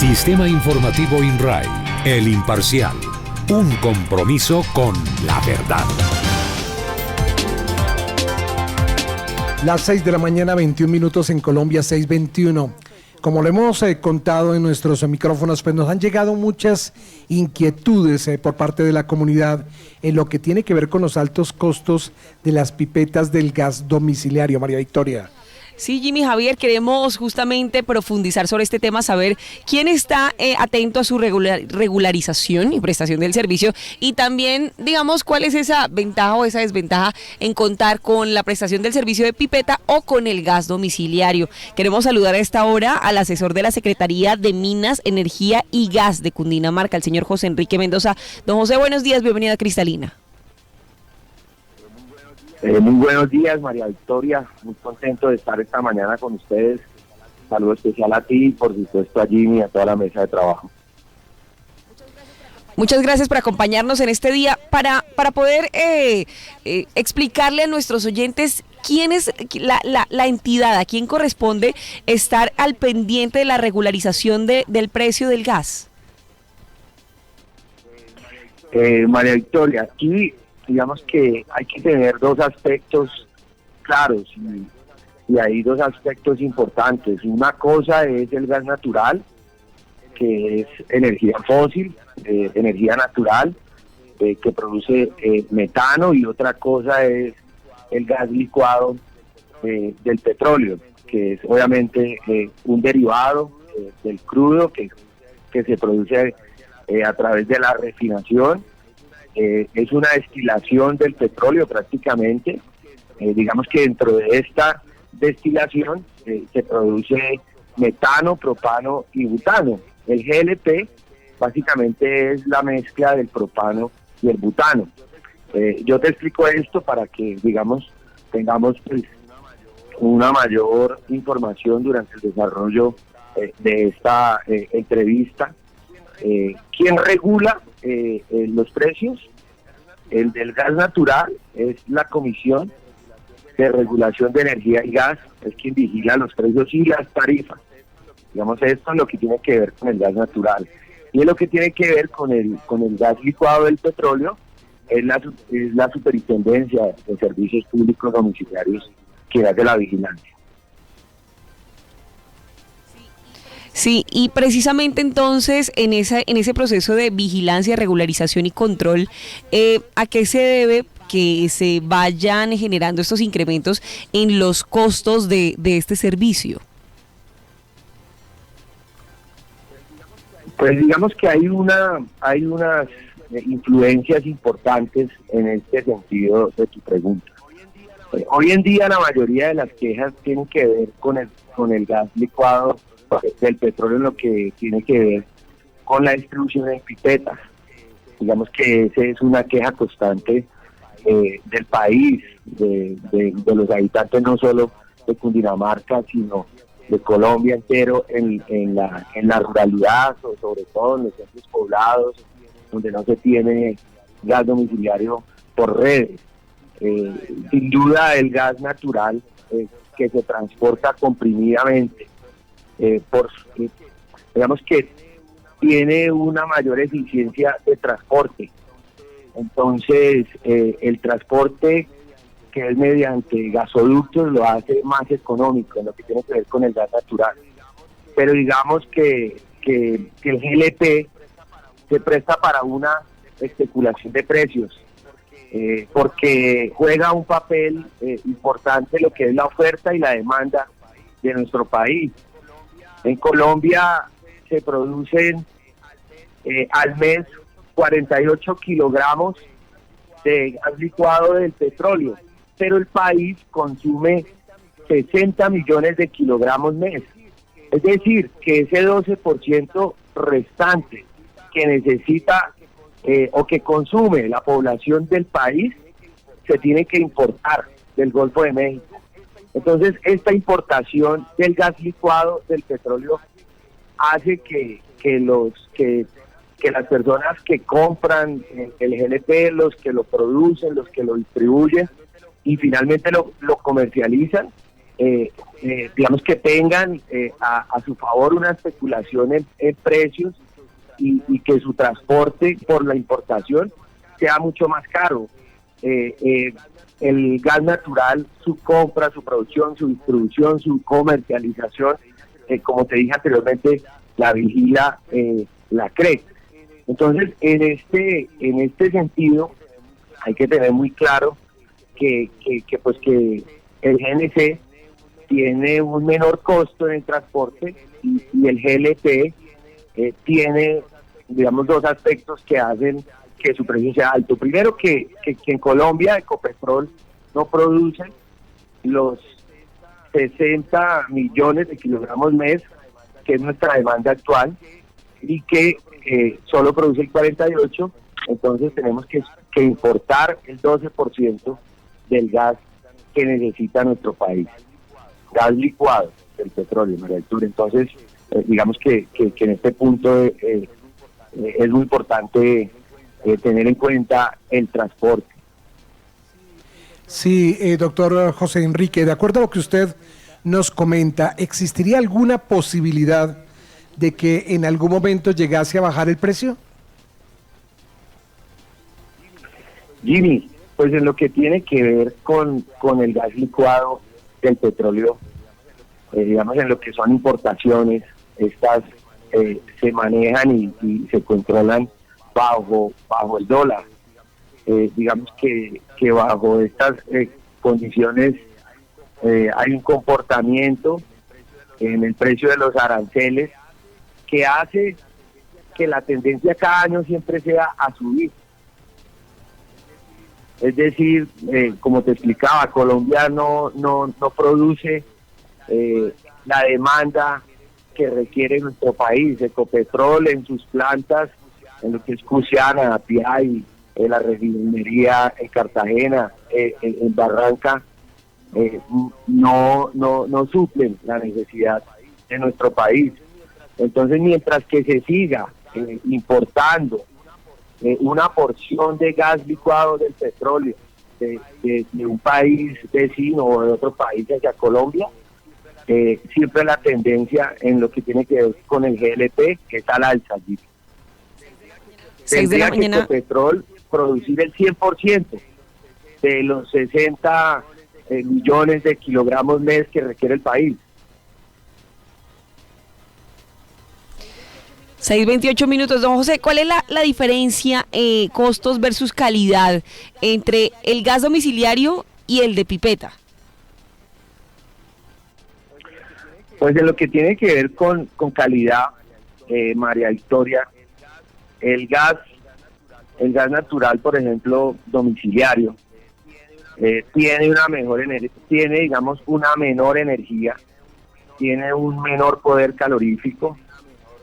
Sistema Informativo INRAE, El Imparcial. Un compromiso con la verdad. Las 6 de la mañana, 21 minutos en Colombia, 6:21. Como lo hemos contado en nuestros micrófonos, pues nos han llegado muchas inquietudes por parte de la comunidad en lo que tiene que ver con los altos costos de las pipetas del gas domiciliario. María Victoria. Sí, Jimmy, Javier, queremos justamente profundizar sobre este tema, saber quién está atento a su regularización y prestación del servicio y también, digamos, cuál es esa ventaja o esa desventaja en contar con la prestación del servicio de pipeta o con el gas domiciliario. Queremos saludar a esta hora al asesor de la Secretaría de Minas, Energía y Gas de Cundinamarca, el señor José Enrique Mendoza. Don José, buenos días, bienvenida a Cristalina. Muy buenos días, María Victoria, muy contento de estar esta mañana con ustedes. Saludo especial a ti y por supuesto a Jimmy y a toda la mesa de trabajo. Muchas gracias por acompañarnos en este día para poder explicarle a nuestros oyentes quién es la entidad, a quién corresponde estar al pendiente de la regularización del precio del gas. María Victoria, aquí digamos que hay que tener dos aspectos claros y hay dos aspectos importantes. Una cosa es el gas natural, que es energía fósil, energía natural, que produce metano, y otra cosa es el gas licuado del petróleo, que es obviamente un derivado del crudo que se produce a través de la refinación. Es una destilación del petróleo prácticamente. Digamos que dentro de esta destilación se produce metano, propano y butano. El GLP básicamente es la mezcla del propano y el butano. Yo te explico esto para que, digamos, tengamos pues una mayor información durante el desarrollo de esta entrevista. ¿Quién regula los precios? El del gas natural es la Comisión de Regulación de Energía y Gas, es quien vigila los precios y las tarifas. Digamos, esto es lo que tiene que ver con el gas natural. Y es lo que tiene que ver con el gas licuado del petróleo, es la Superintendencia de Servicios Públicos Domiciliarios que hace la vigilancia. Sí, y precisamente entonces en ese proceso de vigilancia, regularización y control, ¿a qué se debe que se vayan generando estos incrementos en los costos de este servicio? Pues digamos que hay unas influencias importantes en este sentido de tu pregunta. Hoy en día la mayoría de las quejas tienen que ver con el gas licuado del petróleo, en lo que tiene que ver con la distribución de pipetas. Digamos que esa es una queja constante del país, de los habitantes no solo de Cundinamarca, sino de Colombia entero, en la ruralidad, sobre todo en los centros poblados, donde no se tiene gas domiciliario por redes. Sin duda el gas natural que se transporta comprimidamente, digamos que tiene una mayor eficiencia de transporte. Entonces el transporte que es mediante gasoductos lo hace más económico en lo que tiene que ver con el gas natural. Pero digamos que el GLP se presta para una especulación de precios, porque juega un papel importante lo que es la oferta y la demanda de nuestro país. En Colombia se producen al mes 48 kilogramos de gas licuado del petróleo, pero el país consume 60 millones de kilogramos mes. Es decir, que ese 12% restante que necesita o que consume la población del país se tiene que importar del Golfo de México. Entonces, esta importación del gas licuado del petróleo hace que las personas que compran el GLP, los que lo producen, los que lo distribuyen y finalmente lo comercializan, digamos que tengan a su favor una especulación en precios y que su transporte por la importación sea mucho más caro. El gas natural, su compra, su producción, su distribución, su comercialización, como te dije anteriormente, la vigila la CREC. Entonces, en este sentido, hay que tener muy claro que el GNC tiene un menor costo en el transporte y el GLP tiene, digamos, dos aspectos que hacen que su precio sea alto. Primero, que en Colombia Ecopetrol no produce los 60 millones de kilogramos mes, que es nuestra demanda actual, y que solo produce el 48, entonces tenemos que importar el 12% del gas que necesita nuestro país. Gas licuado del petróleo, María del Sur. Entonces, digamos que en este punto es muy importante tener en cuenta el transporte. Sí, doctor José Enrique, de acuerdo a lo que usted nos comenta, ¿existiría alguna posibilidad de que en algún momento llegase a bajar el precio? Jimmy, pues en lo que tiene que ver con el gas licuado del petróleo, digamos en lo que son importaciones, estas se manejan y se controlan bajo el dólar. Digamos que bajo estas condiciones hay un comportamiento en el precio de los aranceles que hace que la tendencia cada año siempre sea a subir. Es decir, como te explicaba, Colombia no produce la demanda que requiere nuestro país. Ecopetrol en sus plantas, en lo que es Cusiana, Apiay, la refinería en Cartagena, en Barranca, no suplen la necesidad de nuestro país. Entonces, mientras que se siga importando una porción de gas licuado del petróleo de un país vecino o de otro país hacia Colombia, siempre la tendencia en lo que tiene que ver con el GLP es al alza. 6 de la mañana. Que Ecopetrol producir el 100% de los 60 millones de kilogramos mes que requiere el país. 6:28 minutos. Don José, ¿cuál es la diferencia, costos versus calidad, entre el gas domiciliario y el de pipeta? Pues en lo que tiene que ver con calidad, María Victoria, el gas natural, por ejemplo, domiciliario, tiene una mejor energía, tiene, digamos, una menor energía, tiene un menor poder calorífico,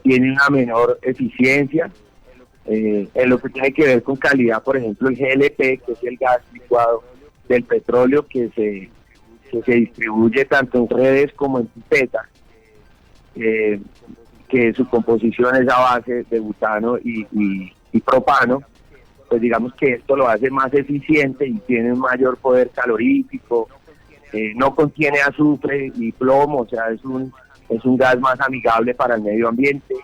tiene una menor eficiencia. En lo que tiene que ver con calidad, por ejemplo, el GLP, que es el gas licuado del petróleo que se distribuye tanto en redes como en pipetas, que su composición es a base de butano y propano, pues digamos que esto lo hace más eficiente y tiene un mayor poder calorífico, no contiene azufre y plomo, o sea, es un gas más amigable para el medio ambiente,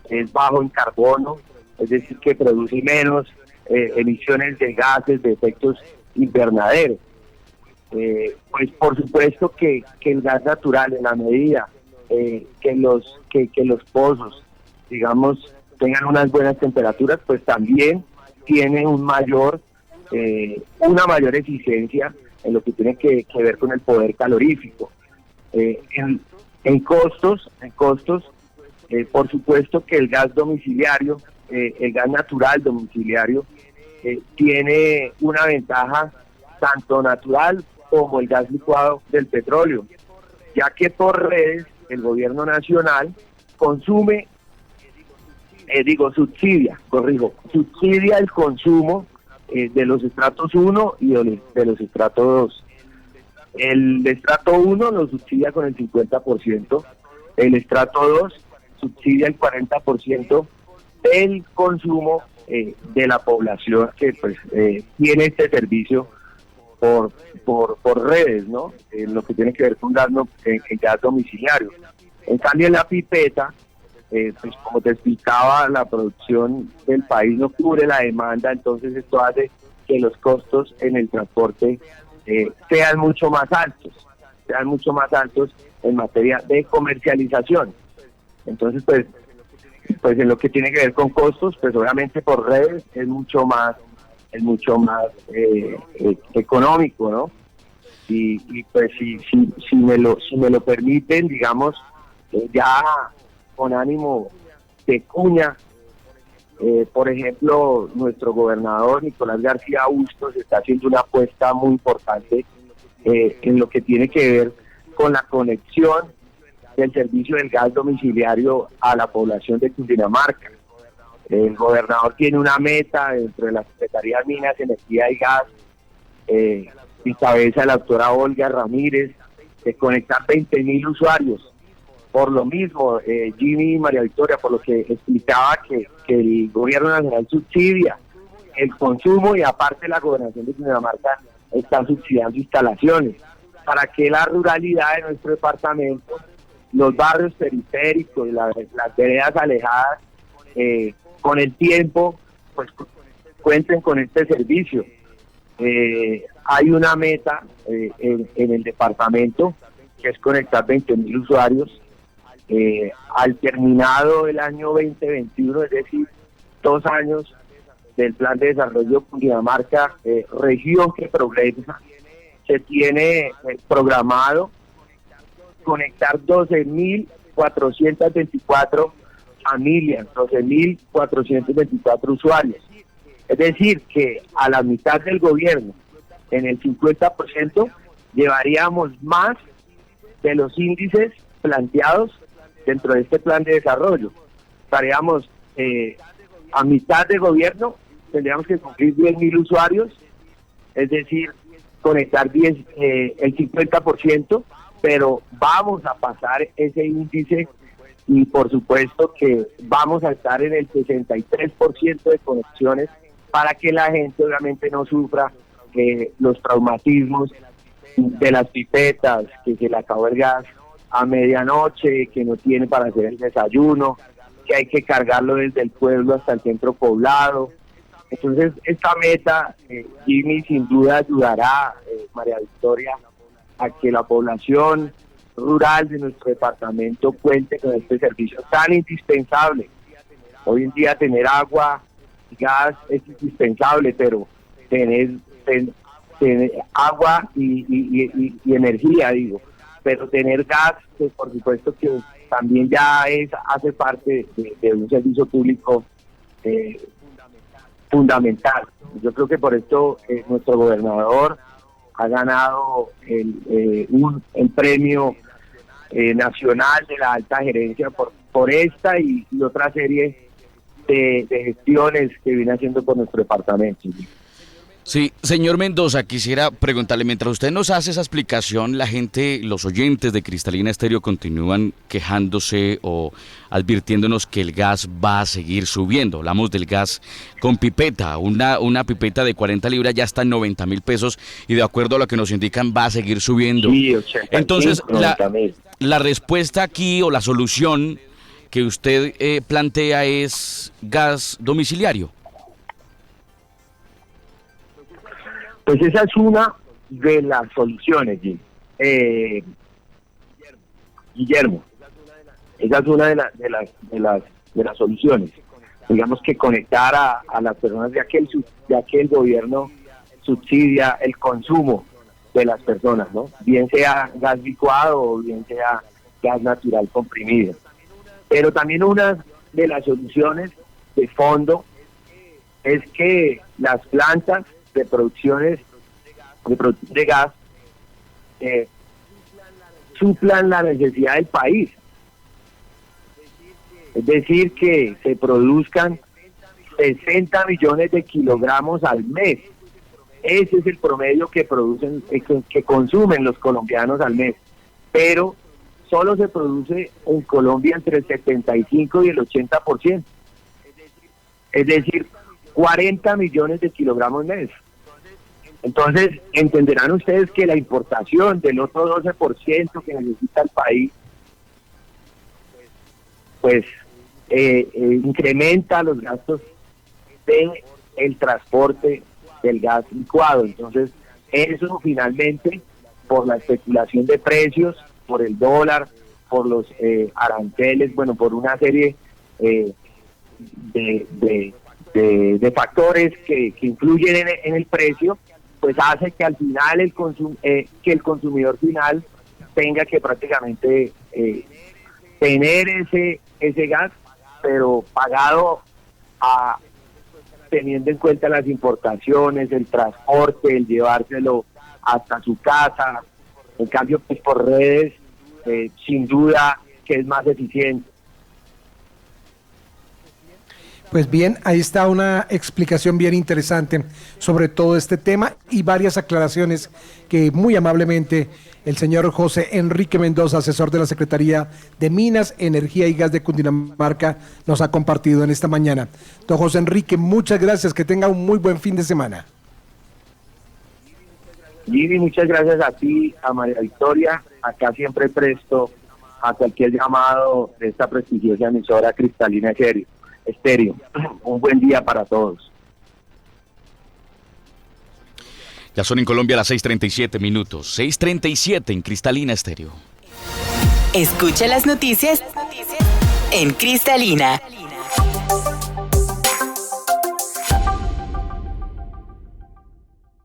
es bajo en carbono, es decir, que produce menos emisiones de gases de efectos invernaderos. Pues por supuesto que el gas natural, en la medida que los pozos, digamos, tengan unas buenas temperaturas, pues también tiene una mayor eficiencia en lo que tiene que ver con el poder calorífico. En costos, por supuesto que el gas domiciliario, el gas natural domiciliario, tiene una ventaja tanto natural como el gas licuado del petróleo, ya que por redes el gobierno nacional subsidia el consumo de los estratos 1 y de los estratos 2. El estrato 1 lo subsidia con el 50%, el estrato 2 subsidia el 40% del consumo de la población que pues tiene este servicio por redes, ¿no? En lo que tiene que ver con gas, en gas domiciliario. En cambio, en la pipeta, pues como te explicaba, la producción del país no cubre la demanda, entonces esto hace que los costos en el transporte sean mucho más altos en materia de comercialización. Entonces, pues en lo que tiene que ver con costos, pues obviamente por redes es mucho más económico, ¿no? Y pues si me lo permiten, digamos, ya con ánimo de cuña, por ejemplo, nuestro gobernador Nicolás García Bustos está haciendo una apuesta muy importante en lo que tiene que ver con la conexión del servicio del gas domiciliario a la población de Cundinamarca. El gobernador tiene una meta dentro de la Secretaría de Minas, Energía y Gas, y cabeza la doctora Olga Ramírez, de conectar 20.000 usuarios. Por lo mismo, Jimmy y María Victoria, por lo que explicaba que el gobierno nacional subsidia el consumo y aparte la gobernación de Cundinamarca está subsidiando instalaciones para que la ruralidad de nuestro departamento, los barrios periféricos, las veredas alejadas, con el tiempo, pues cuenten con este servicio. Hay una meta en el departamento que es conectar 20.000 usuarios al terminado el año 2021, es decir, 2 años del Plan de Desarrollo Cundinamarca, región que progresa. Se tiene programado conectar 12.424 familias, 12.424 usuarios. Es decir, que a la mitad del gobierno, en el 50%, llevaríamos más de los índices planteados dentro de este plan de desarrollo. Estaríamos a mitad de gobierno, tendríamos que cumplir 10.000 usuarios, es decir, conectar el 50%, pero vamos a pasar ese índice y por supuesto que vamos a estar en el 63% de conexiones para que la gente obviamente no sufra los traumatismos de las pipetas, que se le acabó el gas a medianoche, que no tiene para hacer el desayuno, que hay que cargarlo desde el pueblo hasta el centro poblado. Entonces esta meta, Jimmy, sin duda ayudará, María Victoria, a que la población rural de nuestro departamento cuente con este servicio tan indispensable. Hoy en día tener agua y gas es indispensable, pero tener agua y energía, digo, pero tener gas, pues por supuesto que también ya hace parte de un servicio público fundamental. Yo creo que por esto nuestro gobernador ha ganado el premio nacional de la alta gerencia por esta y otra serie de gestiones que viene haciendo por nuestro departamento. Sí, señor Mendoza, quisiera preguntarle, mientras usted nos hace esa explicación, la gente, los oyentes de Cristalina Estéreo continúan quejándose o advirtiéndonos que el gas va a seguir subiendo. Hablamos del gas con pipeta, una pipeta de 40 libras ya está en 90.000 pesos y de acuerdo a lo que nos indican va a seguir subiendo. Sí, 85, entonces, 90.000. la respuesta aquí o la solución que usted plantea es gas domiciliario. Pues esa es una de las soluciones, Guillermo. Esa es una de las soluciones. Digamos que conectar a las personas, ya que el gobierno subsidia el consumo de las personas, ¿no? Bien sea gas licuado o bien sea gas natural comprimido. Pero también una de las soluciones de fondo es que las plantas de producción de gas suplan la necesidad del país. Es decir, que se produzcan 60 millones de kilogramos al mes. Ese es el promedio que consumen los colombianos al mes. Pero solo se produce en Colombia entre el 75 y el 80%. Es decir, 40 millones de kilogramos mes. Entonces, entenderán ustedes que la importación del otro 12% que necesita el país, pues incrementa los gastos de el transporte del gas licuado. Entonces, eso finalmente, por la especulación de precios, por el dólar, por los aranceles, bueno, por una serie de factores que influyen en el precio, pues hace que al final que el consumidor final tenga que prácticamente tener ese gas, pero pagado teniendo en cuenta las importaciones, el transporte, el llevárselo hasta su casa. En cambio, pues por redes, sin duda que es más eficiente. Pues bien, ahí está una explicación bien interesante sobre todo este tema y varias aclaraciones que muy amablemente el señor José Enrique Mendoza, asesor de la Secretaría de Minas, Energía y Gas de Cundinamarca, nos ha compartido en esta mañana. Don José Enrique, muchas gracias, que tenga un muy buen fin de semana. Jimmy, muchas gracias a ti, a María Victoria, acá siempre presto a cualquier llamado de esta prestigiosa emisora Cristalina Estéreo. Un buen día para todos. Ya son en Colombia las 6:37 minutos. 6:37 en Cristalina Estéreo. Escucha las noticias en Cristalina.